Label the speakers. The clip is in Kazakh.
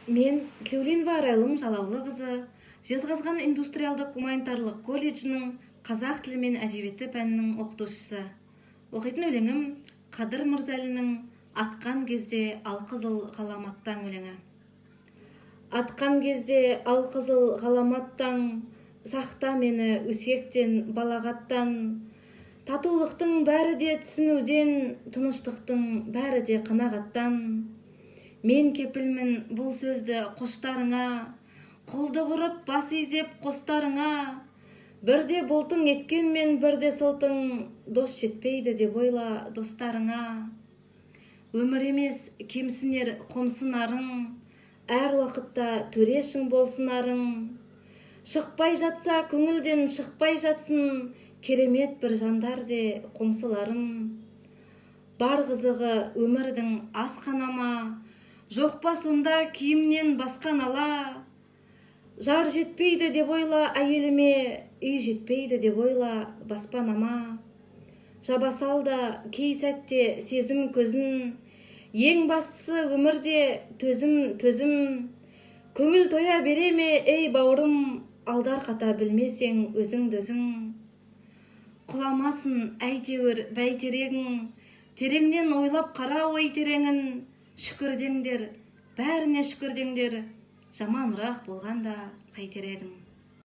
Speaker 1: Мен Тлеулинова Арайлым Жалаулы қызы Жезқазған индустриалдық гуманитарлық колледжінің қазақ тілі мен әдебиеті пәнінің оқытушысы. Оқитын өлеңім Қадыр Мырзалиннің «Атқан кезде алқызыл ғаламаттан» өлеңі. Атқан кезде алқызыл ғаламаттан, сақта мені өсектен, балағаттан. Татулықтың бәрі де түсінуден, тыныштықтың бәрі де қанағаттан. Мен кепілмін бұл сөзді қоштарыңа, құлды құрып бас изеп қостарыңа. Бірде болтың еткенмен бірде сылтың, дос жетпейді деп ойла достарыңа. Өмір емес кемсінер қомсынарың, әр уақытта төрешің болсынарың. Шықпай жатса көңілден шықпай жатсын, керемет бір жандар де қоңсыларым. Бар қызығы өмірдің асқанама, жоқ па сонда киімнен басқан ала. Жар жетпейді деп ойла әйеліме, үй жетпейді деп ойла баспанама. Жаба салда кей сәтте сезім көзін, ең бастысы өмірде төзім. Көңіл тоя бере ме, ей бауырым, алдар қата білмесең өзің. Құламасын әйтеуір бәйтерегің, тереңнен ойлап қара ой тереңін. Шүкірдеңдер, бәріне шүкірдеңдер, жаманырақ болғанда қайтер едің.